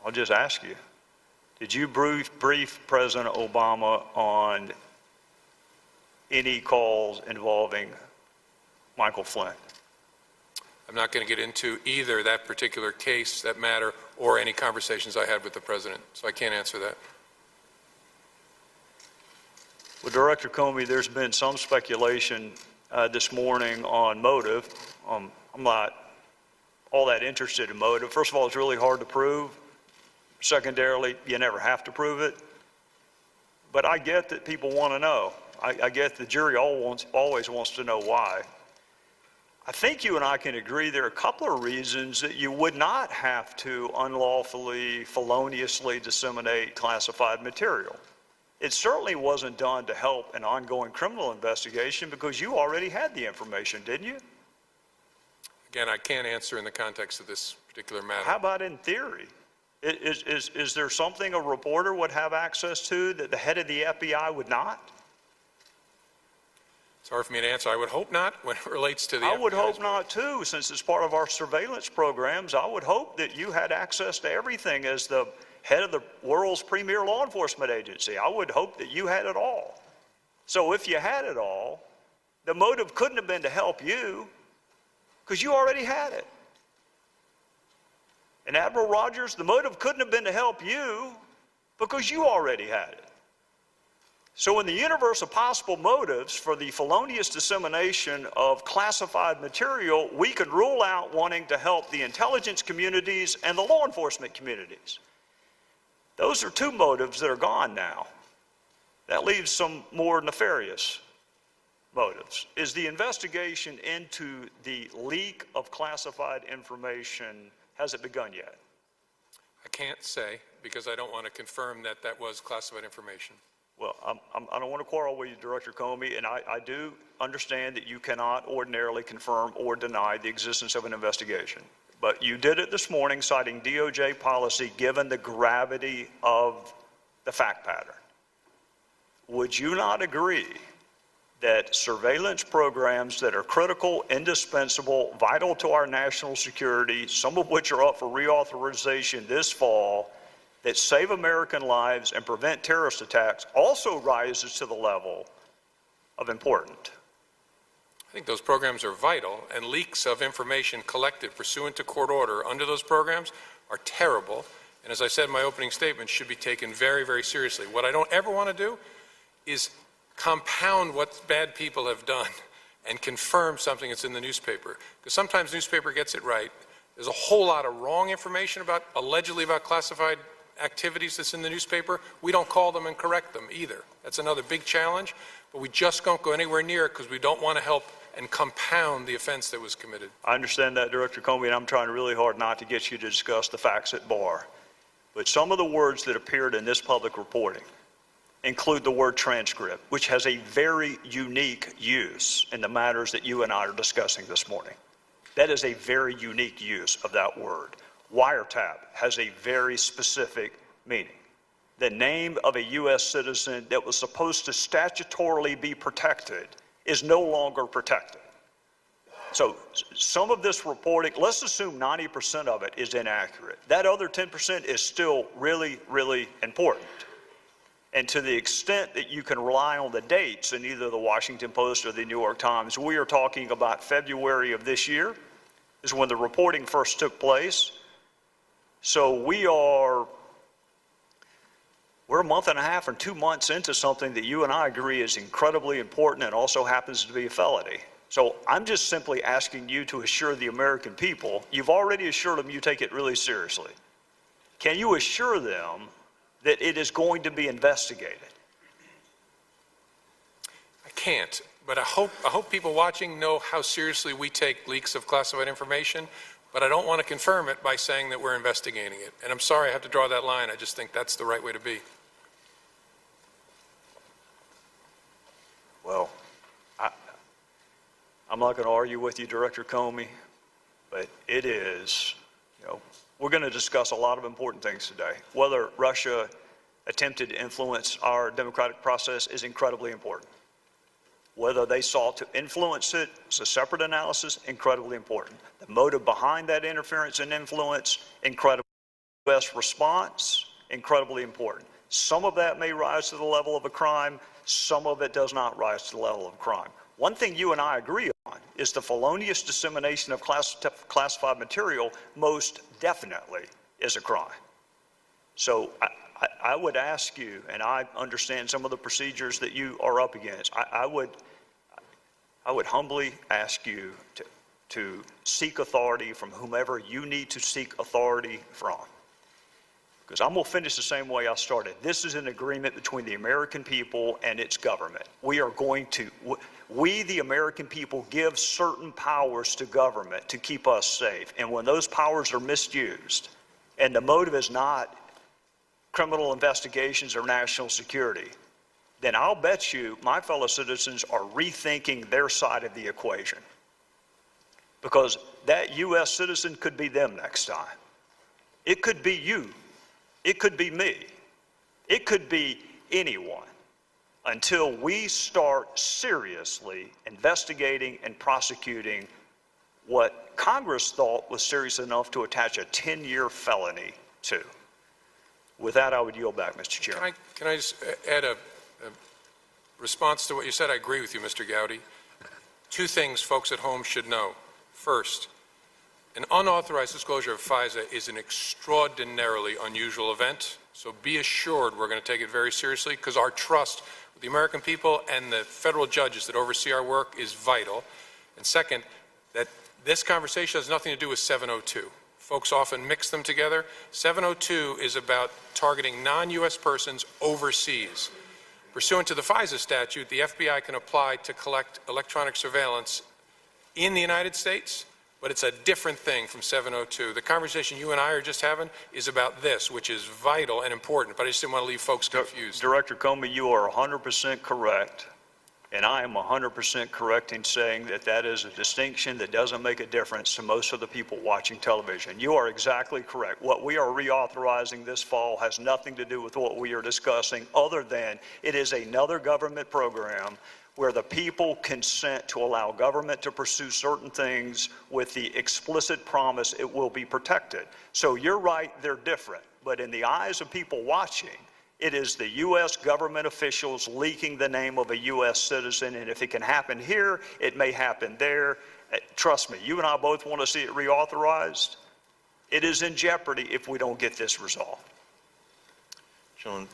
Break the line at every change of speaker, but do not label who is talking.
I'll just ask you, did you brief President Obama on any calls involving Michael Flynn?
I'm not going to get into either that particular case, that matter, or any conversations I had with the president, so I can't answer that.
Well, Director Comey, there's been some speculation this morning on motive. I'm not all that interested in motive. First of all, it's really hard to prove. Secondarily, you never have to prove it. But I get that people want to know. I get the jury always wants to know why. I think you and I can agree there are a couple of reasons that you would not have to unlawfully, feloniously disseminate classified material. It certainly wasn't done to help an ongoing criminal investigation because you already had the information, didn't you?
Again, I can't answer in the context of this particular matter.
How about in theory? Is there something a reporter would have access to that the head of the FBI would not?
It's hard for me to answer. I would hope not when it relates to the FBI.
I would hope not too, since it's part of our surveillance programs. I would hope that you had access to everything as the head of the world's premier law enforcement agency. I would hope that you had it all. So if you had it all, the motive couldn't have been to help you because you already had it. And Admiral Rogers, the motive couldn't have been to help you because you already had it. So in the universe of possible motives for the felonious dissemination of classified material, we could rule out wanting to help the intelligence communities and the law enforcement communities. Those are two motives that are gone now. That leaves some more nefarious motives. Is the investigation into the leak of classified information, has it begun yet?
I can't say because I don't want to confirm that that was classified information.
Well, I don't want to quarrel with you, Director Comey, and I do understand that you cannot ordinarily confirm or deny the existence of an investigation. But you did it this morning citing DOJ policy given the gravity of the fact pattern. Would you not agree that surveillance programs that are critical, indispensable, vital to our national security, some of which are up for reauthorization this fall, that save American lives and prevent terrorist attacks also rises to the level of important?
I think those programs are vital, and leaks of information collected pursuant to court order under those programs are terrible, and as I said in my opening statement, should be taken very, very seriously. What I don't ever want to do is compound what bad people have done and confirm something that's in the newspaper, because sometimes the newspaper gets it right. There's a whole lot of wrong information allegedly about classified activities that's in the newspaper. We don't call them and correct them either. That's another big challenge, but we just don't go anywhere near it because we don't want to help and compound the offense that was committed.
I understand that, Director Comey, and I'm trying really hard not to get you to discuss the facts at bar. But some of the words that appeared in this public reporting include the word transcript, which has a very unique use in the matters that you and I are discussing this morning. That is a very unique use of that word. Wiretap has a very specific meaning. The name of a U.S. citizen that was supposed to statutorily be protected is no longer protected. So some of this reporting, let's assume 90% of it is inaccurate. That other 10% is still really, really important. And to the extent that you can rely on the dates in either the Washington Post or the New York Times, we are talking about February of this year is when the reporting first took place. So we're a month and a half or 2 months into something that you and I agree is incredibly important and also happens to be a felony. So I'm just simply asking you to assure the American people, you've already assured them you take it really seriously. Can you assure them that it is going to be investigated?
I can't, but I hope people watching know how seriously we take leaks of classified information. But I don't want to confirm it by saying that we're investigating it. And I'm sorry I have to draw that line. I just think that's the right way to be.
Well, I'm not going to argue with you, Director Comey, but it is, we're going to discuss a lot of important things today. Whether Russia attempted to influence our democratic process is incredibly important. Whether they sought to influence it is a separate analysis, incredibly important. The motive behind that interference and influence, incredibly U.S. response, incredibly important. Some of that may rise to the level of a crime. Some of it does not rise to the level of a crime. One thing you and I agree on is the felonious dissemination of classified material most definitely is a crime. So I would ask you, and I understand some of the procedures that you are up against, I would humbly ask you to seek authority from whomever you need to seek authority from. Because I'm going to finish the same way I started. This is an agreement between the American people and its government. We, the American people, give certain powers to government to keep us safe. And when those powers are misused, and the motive is not criminal investigations or national security, then I'll bet you my fellow citizens are rethinking their side of the equation. Because that U.S. citizen could be them next time. It could be you. It could be me. It could be anyone until we start seriously investigating and prosecuting what Congress thought was serious enough to attach a 10-year felony to. With that, I would yield back, Mr. Chairman.
Can I just add a response to what you said? I agree with you, Mr. Gowdy. Two things folks at home should know. First, an unauthorized disclosure of FISA is an extraordinarily unusual event, so be assured we're going to take it very seriously because our trust with the American people and the federal judges that oversee our work is vital. And second, that this conversation has nothing to do with 702. Folks often mix them together. 702 is about targeting non-U.S. persons overseas. Pursuant to the FISA statute, the FBI can apply to collect electronic surveillance in the United States, but it's a different thing from 702. The conversation you and I are just having is about this, which is vital and important, but I just didn't want to leave folks confused.
Director Comey, you are 100% correct, and I am 100% correct in saying that that is a distinction that doesn't make a difference to most of the people watching television. You are exactly correct. What we are reauthorizing this fall has nothing to do with what we are discussing, other than it is another government program where the people consent to allow government to pursue certain things with the explicit promise it will be protected. So you're right, they're different. But in the eyes of people watching, it is the U.S. government officials leaking the name of a U.S. citizen, and if it can happen here, it may happen there. Trust me, you and I both want to see it reauthorized. It is in jeopardy if we don't get this resolved.
Gentlemen.